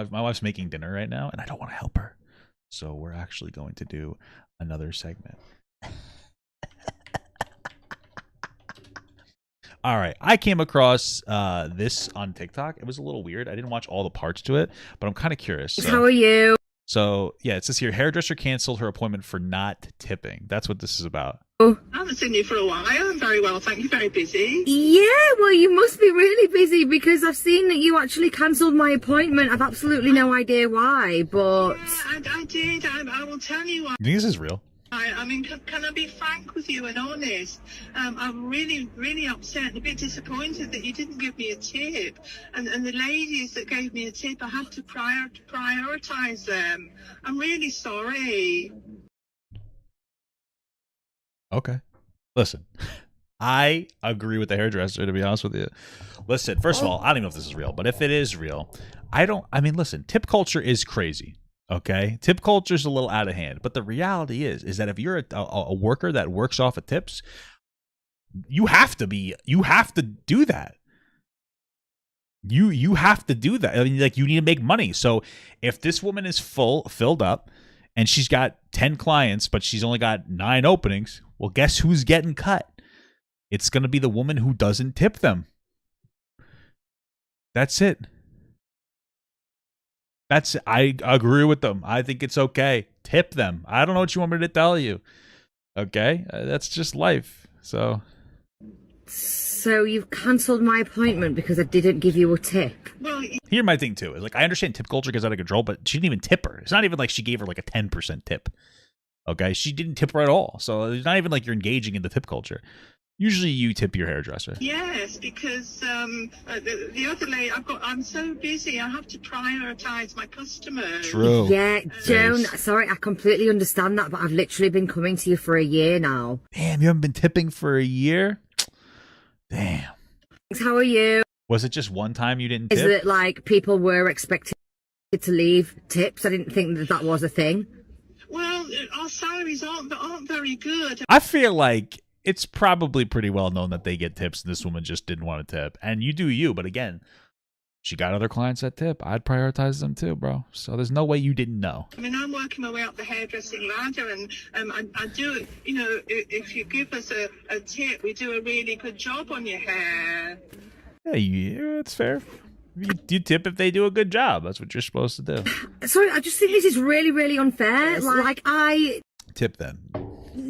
my wife's making dinner right now, and I don't want to help her. So we're actually going to do another segment. All right, I came across this on TikTok. It was a little weird. I didn't watch all the parts to it, but I'm kind of curious. How are you? So yeah, it says here, hairdresser canceled her appointment for not tipping. That's what this is about. Oh. I haven't seen you for a while. I'm very well, thank you. Very busy. Yeah, well, you must be really busy because I've seen that you actually cancelled my appointment. I've absolutely no idea why, but... Yeah, I did. I will tell you why. You think this is real? I mean, can I be frank with you and honest? I'm really, really upset and a bit disappointed that you didn't give me a tip. And the ladies that gave me a tip, I had to prioritise them. I'm really sorry. Okay. Listen, I agree with the hairdresser, to be honest with you. Listen, first of all, I don't even know if this is real, but if it is real, listen, tip culture is crazy. Okay, tip culture is a little out of hand, but the reality is that if you're a worker that works off of tips, you have to do that. You have to do that. I mean, like, you need to make money. So if this woman is filled up and she's got 10 clients, but she's only got 9 openings, well, guess who's getting cut? It's going to be the woman who doesn't tip them. That's it. I agree with them. I think it's okay. Tip them. I don't know what you want me to tell you. Okay? That's just life. So you've cancelled my appointment because I didn't give you a tip? Well, here's my thing too. Is like, I understand tip culture gets out of control, but she didn't even tip her. It's not even like she gave her like a 10% tip. Okay? She didn't tip her at all. So it's not even like you're engaging in the tip culture. Usually you tip your hairdresser. yes, because the other lady, I'm so busy. I have to prioritise my customers. True. Yeah, Joan, Yes. sorry, I completely understand that, but I've literally been coming to you for a year now. Damn, you haven't been tipping for a year? Damn. How are you? Was it just one time you didn't Is tip? it like people were expected to leave tips? I didn't think that was a thing. Well, our salaries aren't very good. I feel like it's probably pretty well known that they get tips, and this woman just didn't want to tip. And you do you, but again, she got other clients that tip. I'd prioritize them too, bro. So there's no way you didn't know. I mean, I'm working my way up the hairdressing ladder, and I do, you know, if you give us a tip, we do a really good job on your hair. Yeah, it's fair. You tip if they do a good job. That's what you're supposed to do. Sorry, I just think this is really, really unfair. Like, I Tip then.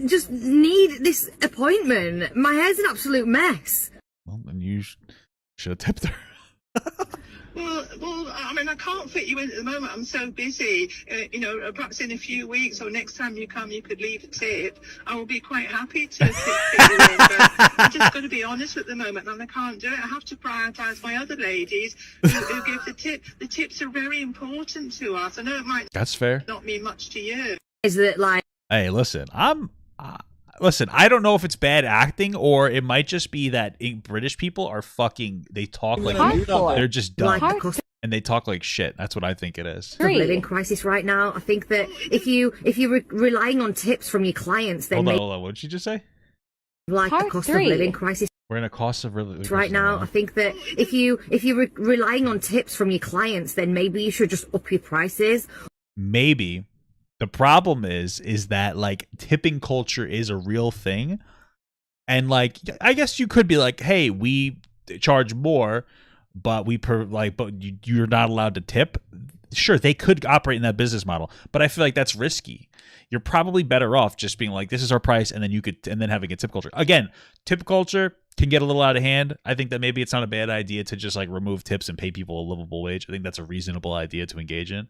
just need this appointment. My hair's an absolute mess. Well, then you should have tipped her. Well, I mean, I can't fit you in at the moment. I'm so busy. You know, perhaps in a few weeks or next time you come, you could leave a tip. I will be quite happy to fit you in, but I'm just going to be honest at the moment, and I can't do it. I have to prioritise my other ladies who give the tip. The tips are very important to us. I know it might That's fair. not mean much to you. Is that like... Hey, listen, listen, I don't know if it's bad acting or it might just be that British people are fucking, they talk like they're just dumb. Like the cost And they talk like shit. That's what I think it is. of living crisis right now. I think that if you're relying on tips from your clients, then Hold on. What did she just say? like the cost of living crisis We're in a cost of living right now. I think that if you're relying on tips from your clients, then maybe you should just up your prices. Maybe. The problem is that like tipping culture is a real thing. And like, I guess you could be like, hey, we charge more, but you're not allowed to tip. Sure, they could operate in that business model, but I feel like that's risky. You're probably better off just being like, this is our price, and then having a tip culture. Again, tip culture can get a little out of hand. I think that maybe it's not a bad idea to just like remove tips and pay people a livable wage. I think that's a reasonable idea to engage in.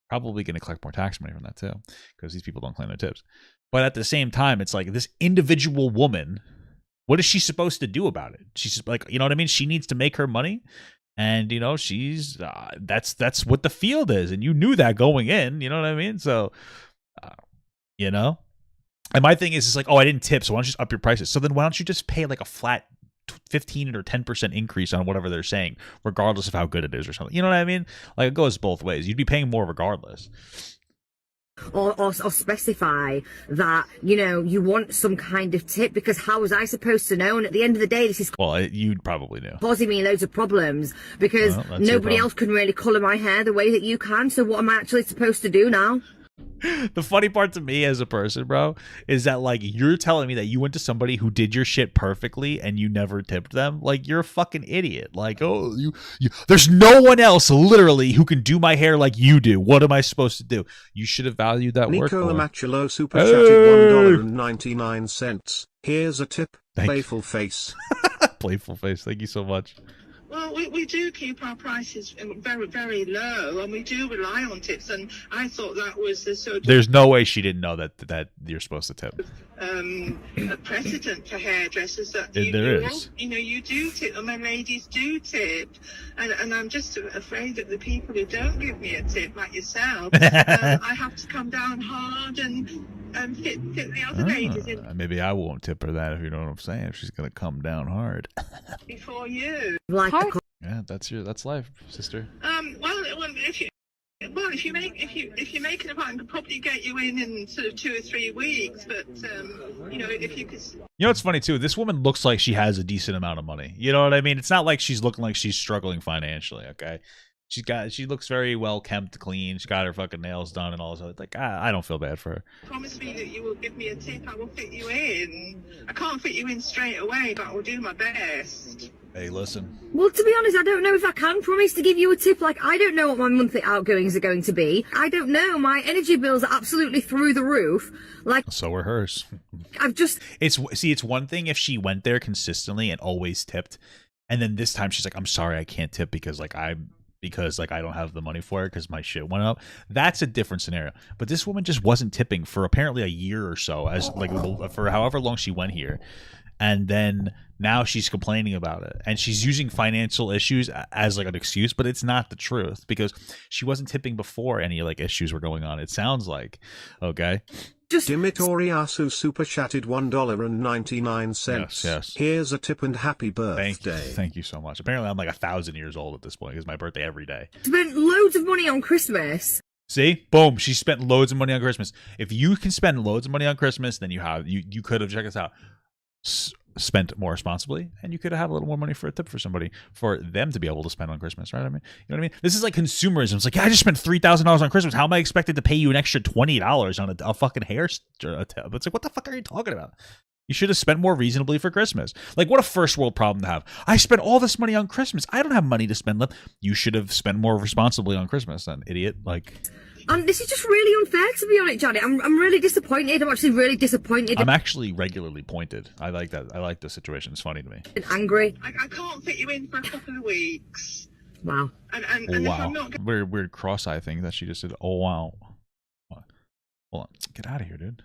Probably going to collect more tax money from that too, because these people don't claim their tips. But at the same time, it's like this individual woman, what is she supposed to do about it? She's like, you know what I mean? She needs to make her money. And, you know, she's, that's what the field is. And you knew that going in, you know what I mean? So, you know, and my thing is, it's like, oh, I didn't tip, so why don't you just up your prices? So then why don't you just pay like a flat 15 or 10% increase on whatever they're saying, regardless of how good it is or something? You know what I mean? Like, it goes both ways. You'd be paying more regardless. or specify that, you know, you want some kind of tip, because how was I supposed to know? And at the end of the day, this is Well, you probably knew. causing me loads of problems, because Well, that's your nobody else can really colour my hair the way that you can. So what am I actually supposed to do now? The funny part to me as a person, bro, is that like you're telling me that you went to somebody who did your shit perfectly and you never tipped them. Like you're a fucking idiot. Like, oh, you there's no one else literally who can do my hair like you do. What am I supposed to do? You should have valued that work. Nico Boy. Lamachello super chatted $1.99. Here's a tip. Playful face. Playful face. Thank you so much. Well, we do keep our prices very, very low, and we do rely on tips. And I thought that was the sort of There's no way she didn't know that you're supposed to tip. a precedent for hairdressers that There is. you do tip, and my ladies do tip, and I'm just afraid that the people who don't give me a tip, like yourself, I have to come down hard and fit the other ladies in Maybe I won't tip her that, if you know what I'm saying. She's gonna come down hard. before you. Like Yeah, that's life, sister. If you make an appointment, I could probably get you in sort of 2 or 3 weeks. But if you could. You know what's funny too? This woman looks like she has a decent amount of money. You know what I mean? It's not like she's looking like she's struggling financially. Okay, she looks very well kempt, clean. She got her fucking nails done and all this. Like I don't feel bad for her. Promise me that you will give me a tip. I will fit you in. I can't fit you in straight away, but I will do my best. Hey, listen. Well, to be honest, I don't know if I can promise to give you a tip. Like, I don't know what my monthly outgoings are going to be. I don't know. My energy bills are absolutely through the roof. Like, So are hers. I've just... It's one thing if she went there consistently and always tipped, and then this time she's like, I'm sorry, I can't tip because I don't have the money for it because my shit went up. That's a different scenario. But this woman just wasn't tipping for apparently a year or so, as like for however long she went here. And then now she's complaining about it, and she's using financial issues as like an excuse, but it's not the truth, because she wasn't tipping before any like issues were going on. It sounds like, okay. Just Dimitoriasu super chatted $1.99. Yes. Here's a tip and happy birthday. Thank you so much. Apparently I'm like 1,000 years old at this point. It's my birthday every day. spent loads of money on Christmas. See, boom, she spent loads of money on Christmas. If you can spend loads of money on Christmas, then you could have, check this out, spent more responsibly, and you could have a little more money for a tip for somebody, for them to be able to spend on Christmas, right? I mean, you know what I mean? This is like consumerism. It's like, yeah, I just spent $3,000 on Christmas. How am I expected to pay you an extra $20 on a fucking hair tip? It's like, what the fuck are you talking about? You should have spent more reasonably for Christmas. Like, what a first world problem to have. I spent all this money on Christmas. I don't have money to spend. You should have spent more responsibly on Christmas, then, idiot. Like, And this is just really unfair, to be honest, Janet. I'm really disappointed. I'm actually really disappointed. I'm actually regularly pointed. I like that. I like the situation. It's funny to me. and angry. I can't fit you in for a couple of weeks. Wow. And Oh, if wow. I'm not Weird cross-eye thing that she just did. Oh, wow. Hold on. Get out of here, dude.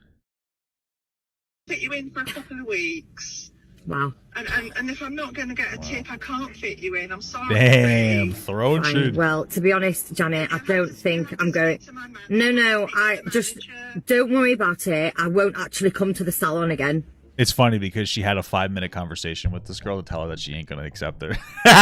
fit you in for a couple of weeks. Wow. And if I'm not going to get a tip, I can't fit you in. I'm sorry. Damn, throwing Fine. shit. Well, to be honest, Janet, I don't think I'm going... No, I just... Don't worry about it. I won't actually come to the salon again. It's funny because she had a 5-minute conversation with this girl to tell her that she ain't going to accept her.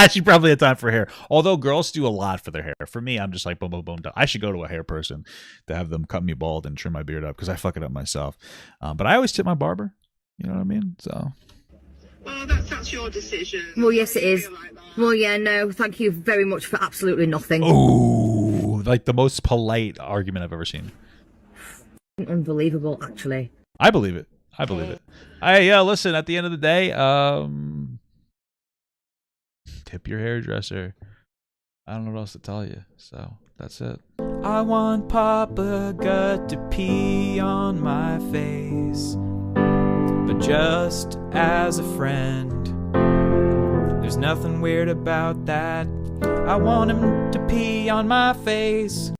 She probably had time for hair. Although girls do a lot for their hair. For me, I'm just like, boom, boom, boom. Done. I should go to a hair person to have them cut me bald and trim my beard up because I fuck it up myself. But I always tip my barber. You know what I mean? So... Well, that's your decision. Well, yes, it I is. feel like that. Well, yeah, no, thank you very much for absolutely nothing. Ooh, like the most polite argument I've ever seen. Unbelievable, actually. I believe it. I believe it. Yeah, listen, at the end of the day, tip your hairdresser. I don't know what else to tell you. So that's it. I want Papa Gut to pee on my face, but just as a friend. There's nothing weird about that. I want him to pee on my face.